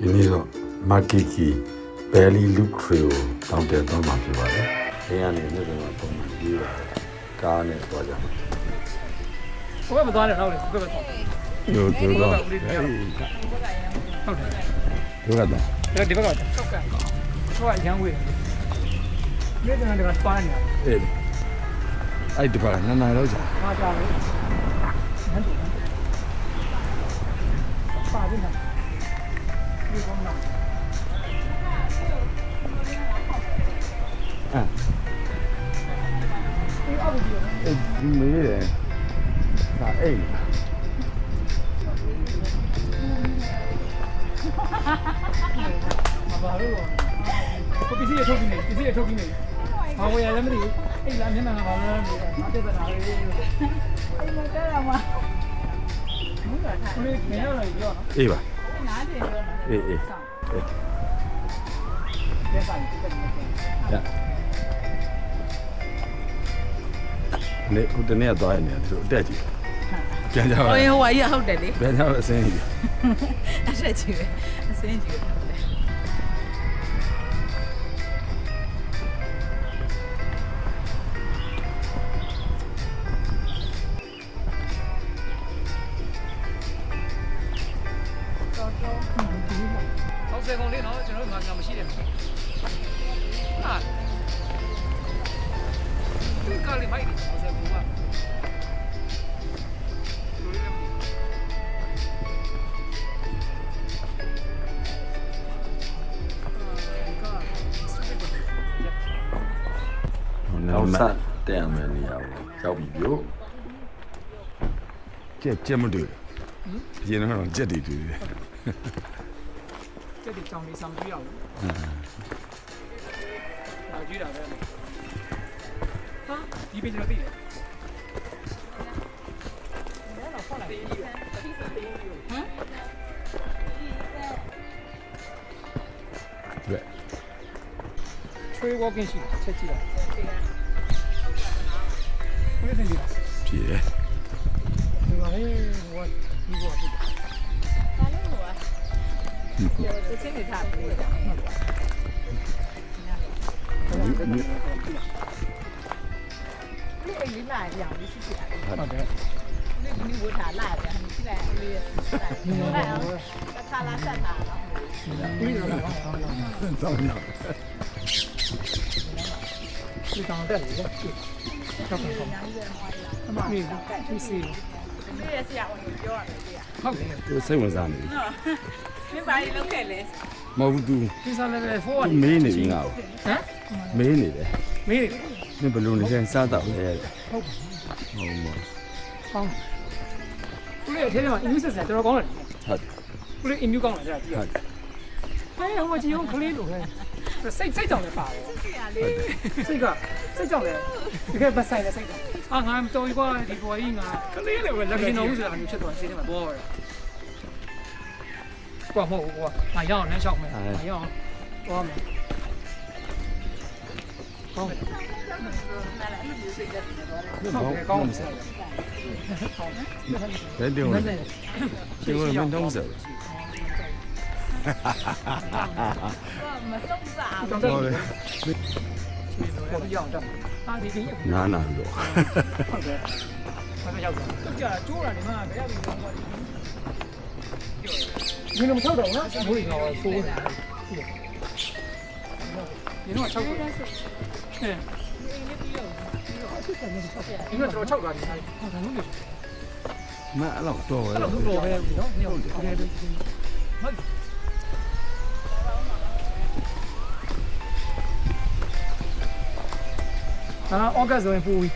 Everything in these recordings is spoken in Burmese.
ဒီနေ့တော့မကီကီဘယ်လီလူခရီကိုတောင်းတတော့မှာဖြစ်ပါတယ်။အဲကနေနေ့ကတော့ပုံမှန်ပြေးပါတယ်။ကားနဲ့သွားကြမှာ။ ဘယ်မှာသွားလဲဟုတ်လေဘယ်မှာသွား တို့တော့ဟုတ်တယ် တို့ကတော့ ဒီဘက်ကဆောက်ကဆောက်ကရန်ဝေးတယ်နေ့တိုင်းကသွားနေတာ အဲ့ဒီဘာနန်းနိုင်တော့ကြာ ဟာတာလေဟန်တူပါဘူးနော်ဒီကောင်လား ဒီမေးတယ်ဒါအိမ်မပါလို့ကိုပစ္စည်းရထုတ်ပြီးနေပစ္စည်းရထုတ်ပြီးနေဘာဝယ်ရလဲမသိဘူးအိမ်လာမျက်နှာကဘာလဲမသိဘူးငါပြဿနာလေးအိမ်မတက်ရမှာဘူးလားထားဦးမင်းရောလည်းပြောနော် အေးပါ နားတယ်ပြောနော် အေးကျဲဆိုင်တက်တယ် ရနေဟိုတနေ့သွားရနေတယ်သူအတက်ကြီးပြန်ကြပါ ဟိုဟိုကြီးဟုတ်တယ်လေ ပြန်ကြပါအစင်းကြီး အဆက်ကြီးပဲအစင်းကြီးပဲဟုတ်တယ်ဆောက်ဆယ်ကုန်လေးနော်ကျွန်တော်တို့ငါမရှိတယ်ဟာဒီကားလေးမိုက်တယ်ဆောက်ဆယ်ကုန်ကလိုလေးလည်းမသိ နောက်ဆက်တဲ့မယ်နေရာကိုရောက်ပြီပြုကြက်မတွေ့ပြင်းတော့ကြက်တွေတွေ့တယ် 这里长得像不要。哪句哪个？啊，一边就对了。对吹我跟谁？才记得。我也真记得。ပြေ 对吧？哎，我你给我记得。 有这心里差不多的 你哎，你哪样的是这样的？好的。你为啥来的？你起来，你来，来啊！他拉晒他了。တောင်းရ 你当带路的，这很好。你你是？你也是呀，我有教的呀。好的。 သူစိတ်ဝင်စားနေပြီ 你把你弄开嘞？ မဟုတ်ဘူး ဒီစားလည်းပဲဖိုး သူမေးနေပြီငါ့ကို ဟမ် မေးနေတယ် မေး နင်ဘယ်လိုနေလဲစားတော့လဲ ဟုတ် ဟုတ်မ ကောင်းဦးလေးအထဲထဲမှာအင်မြူဆက်ဆက်တော်တော်ကောင်းတယ် ဟုတ်တယ် ဦးလေးအင်မြူကောင်းတယ်ကြာကြည့်ရ ဟုတ်တယ် ဟဲ့ဟိုမှာကြည့်အောင်ကလေးလိုပဲစိတ်ကြောင်လည်းပါတယ် စိတ်ကစိတ်ကြောင်လည်းတကယ်ပတ်ဆိုင်လည်းစိတ်ကြောင်အာငါမတော်ဘူးကွာဒီဘော်ကြီးငါကလေးလည်းပဲလက်ကျင်တော်ဦးဆိုတာမျိုးဖြစ်သွားစိတ်ထဲမှာပေါ်တယ်ကွာမဟုတ်ဘူးကွာငါရအောင်လမ်းလျှောက်မယ်ငါရအောင်သွားမယ်ကောင်းတယ်ကောင်းတယ် ဘယ်တုန်းလဲရှင်ကမင်းတုံးစ 没动啥。 ဟုတ်တယ်ပေါ်ပြအောင်တက်အာဒီကြီး နားနာပြီးတော့ ဟုတ်တယ်ဘာမှရောက်တယ်ကြာကျိုးတာဒီမှာဘယ်ရပြီကောင်းပါလိမ့်ဒီလိုမထောက်တော့နော်ဘိုးကြီးကတော့စိုးတယ်ဒီတော့6တယ်ဒီမှာတော့6တာဒီဟာဒါလို့လေ မအဲ့လောက်တော့ပဲ အဲ့လိုတော့ပဲနော်ညဟုတ်တယ်ဟုတ်တယ်ဟုတ်အော်ဂတ်ဆိုရင်ပူပြီး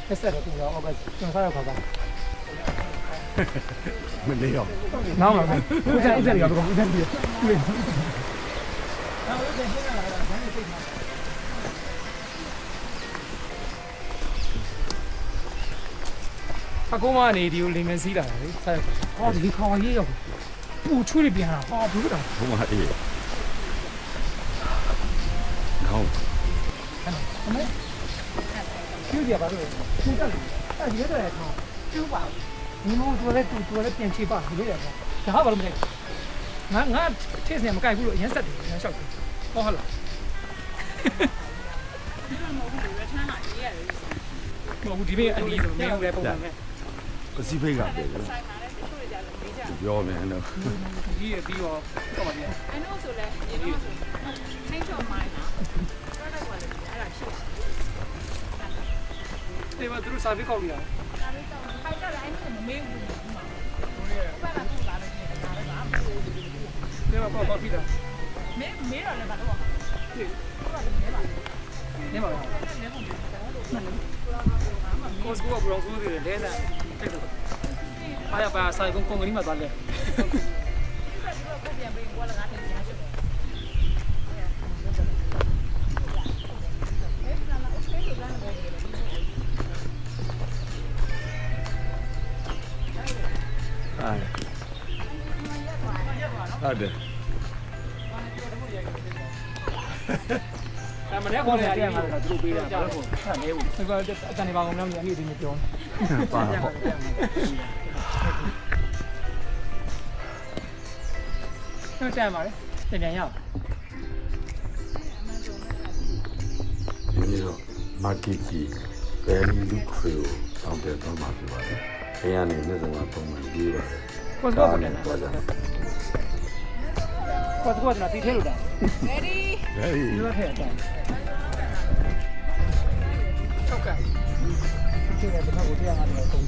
ဆက်ဆက်တော့ပူတော့အော်ဂတ်ကျွန်တော်စားရောက်ပါပါ မနေရော နောက်ပါမယ်ဦးစားအိတ်ဆက်ရောဦးစားပြီးအကူမနေဒီကိုလင်ငယ်စီးလာတာလေဆက်ဟောဒီခေါ်ရေးရောက်ပူချွေးပြန်လာဟောဘူးတော့ ဘုမအေးကောင်း အမေကျူးကြပါလို့ကျူးတယ်အဲ့ဒီတော့ထောင်း ကျူးပါ 你们说的都做的变气吧，有点吧？这还把它们ငါထည့်စနေမကြိုက်ဘူးလို့အရင်ဆက်တယ်ငါလျှောက်တယ်ဟောဟုတ်လား မဟုတ်ဒီနေ့အနီးဆိုမင်းလည်းပုံမှန်ပဲ ပစီဖိတ်ကပဲပြောမယ်နော် ဒီရပြီးတော့တော့ပါပြန် I know ဆိုလဲရေတော့ဆိုနှိမ့်ချော်မိုင်းနော် product ကလည်းအဲ့ဒါရှိတယ် တေးမသူတို့စာပြီးကောက်ရအောင် ဒါလေးတော့ခိုက်တော့လည်းအဲ့လိုမမေးဘူးဘာမှမဟုတ်လာတယ်ဒါလည်းဒါလည်း တေးမပေါ့ကောက်ပြီးတာ မေးတော့လည်းဘာလို့ဟေးဟုတ်တယ်မေးပါ နေပါလား လည်းပုံပြီးတော့ ကိုစကူကဘရောင်းဆိုးတယ်လဲတာအဲ့ဒါအားရပါဆိုင်ကုန်းကလေးမှာသွားလဲ ကိုပြန်ပြီးကွာလာတာတင်ရရှိတယ်အဲ့ဒါလည်း okay လို့လည်းပဲ ဟုတ်တယ် ဒါမနေ့ခေါ်နေရတယ်မှာတော့သူတို့ပေးတာကြားလို့ဟာနေဘူးဒီကအတန်နေပါအောင်လည်းအမြင့်ဒီမပြော ပါဟုတ် တော့တန်ပါလေပြန်ရအောင် ဒီနေ့တော့မာကီကီဘယ်လီလူခရီကိုတောင်းတတော့မှာဖြစ်ပါတယ်။ခင်ဗျာနေနေ့စဉ်ကပုံမှန်ပြေးပါတယ် ကိုစ ။ ကူက ကား ပြန် နဲ့သွားကြတယ် ကိုစကူကကျွန်တော်စီထဲလို့တာ ready ။ဟေး ဒီလိုထည့်တယ်ဟုတ်ကဲ့ဒီကတခါကိုတရားရတယ်ကုန်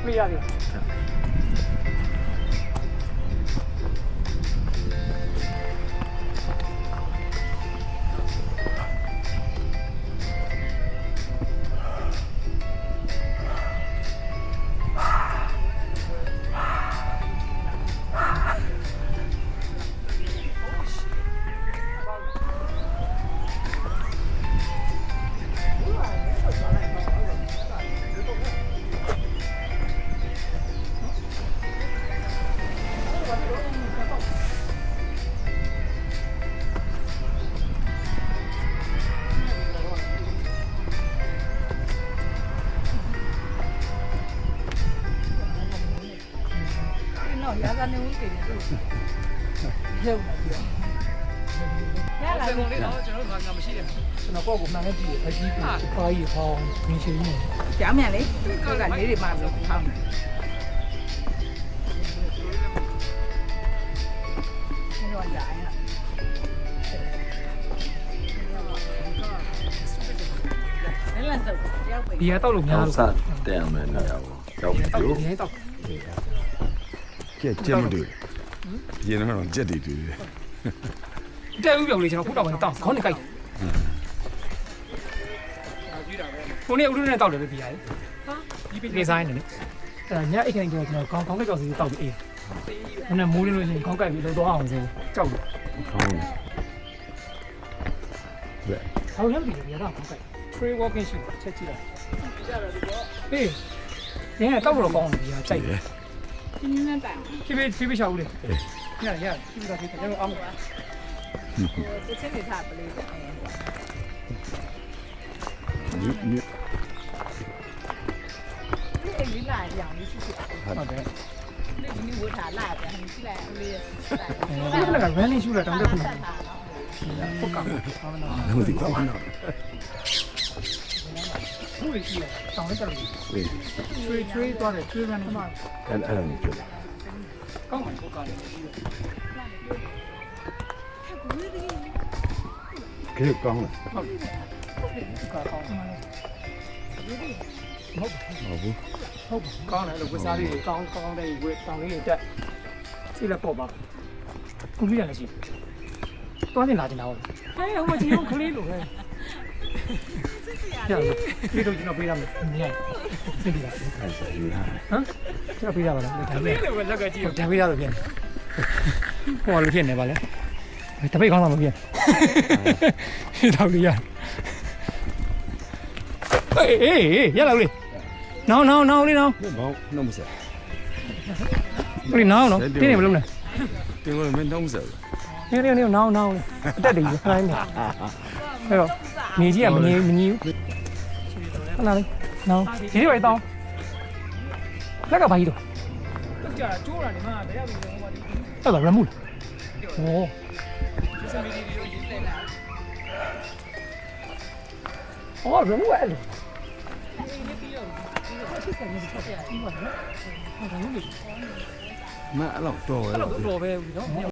ပြရတယ် နော်ရာဇာနေဦးတင်နေတယ်ရုပ်နေပြီရလာ ဆယ် ပြီ ကုန်လေးတော့ကျွန်တော်တို့ကမရှိတယ်ကျွန်တော်ပေါ့ကိုမှန်နေပြီအကြီးကြီးပါကြီးဟောင်းရင်းချင်းနေ ကြောင်မြန်လေသူကလေးတွေမှလို့ထောင်းတယ်ရောကြိုင်လဲလာစောရောက်ပြီ ဒီရတော့လို့များ ။ လို့ စတဲ့မယ်နေရာပေါ့။ရောက်ပြီ တော့ လို့ ဒီရင်တော့ ကြက်မတွေ့။ရင်တော့ကြက်တွေတွေ့တယ် တဲ့ဥပြောင်းလေးကျွန်တော်ခုတော့ပဲတောင်းခေါင်းနဲ့ကြိုက်ကိုနေဥရုနဲ့တောက်တယ်ပဲပြရတယ်ဟာဒီဒီဇိုင်းနဲ့အဲ့ညအိတ်ခိုင်ကျတော့ကျွန်တော်ခေါင်းကကြောက်စီတောက်ပြီးအေးခုနမိုးလေးလို့ရှိရင်ခေါင်းကိုက်ပြီးတော့အောင်ဆိုကြောက်တယ် ။ခေါင်း။ဘယ် ဟောင်းရမ်းပြီးရတော့ခေါင်းကိုက် tree walking ရှိချက်ကြည့်လိုက်ဟေးရင်းတောက်တော့ကောင်းတယ်ပြကြိုက်တယ် ဒီနည်းတိုင် ဖြည်းရှောက်ဦးလေရဖြည်းတော့ဖြည်းကျွန်တော်အောင် ဟိုတစ်ချက်နေထားပလေးတယ် နီးနီး အဲ့ဒီလာရောင်လေးရှိရှိ ဟုတ်တယ် ဒီနေ့ဝတ်ထားလာပြန်ဒီလိုက်အလေးတိုင် အဲ့ဒါက running shoe လာတောင်းတဲ့ခုန ဆက်ထားတော့ ပုတ်ကောင်ဟောမနာ ။ဟုတ်ဒီကောင်းနော် ဘူးလေးရှိရတောင်းလိုက်ကြလို့ ။ဝေး tree သွားတယ် tree running မှာ အဲ့ဒါမျိုးဖြစ်တယ် ကောင်းမှပုတ်ကောင် ။ခေကောင်းလား ဟုတ်ကောင်းမှလည်းဟုတ် ။ဟုတ်ဘူး ဟုတ်ကောင်းတယ်လို့ဝစားလေးကောင်းတဲ့ဝေတောင်းလေးတွေတက်စိလက်ပေါ့ပါကုလေးရလည်းရှိသွားတင်လာတင်တာဟုတ်ဟဲ့ဟိုမကြီးကလေးလို့ပဲကြာပြီတို့ကျွန်တော်ပေးရမယ်ညသိပြီလား ။အဲ့ဒါယူလာ ဟမ်ကျွန်တော်ပေးရပါလားဒါပဲလို့ပဲလက်ကကြည့်ဒါပေးရတော့ပြန်ဟိုလိုဖြစ်နေပါလေတပိတ်ကောင်းတော့မပြန်တော့လေးရအေးရလောက်လေးနောင်လေးနောင် ။ဘောင်းနှုတ်မစက် ဟ ကိုဒီနောင်းနော်တင်းနေမလို့နဲ့ တင်လို့မင်းတော့ဆက် နေနောင်းအတက်တယ်ခိုင်းနေအဲ့တော့နေကြီးကမညီဘူးခဏလေးနောင်းဒီလိုပဲတောင်းလက်ကဘာကြီးတော့တက်ကြတာကျိုးတာနေမှာဘယ်ရောက်ပြီလဲဟိုမှာဒီအဲ့ဒါရမှုဟောစမီဒီလိုရေးလိုက်လာအော်ရမှုအဲ့လိုမအဲ့တော့တော်ပဲ တော်ပဲနော်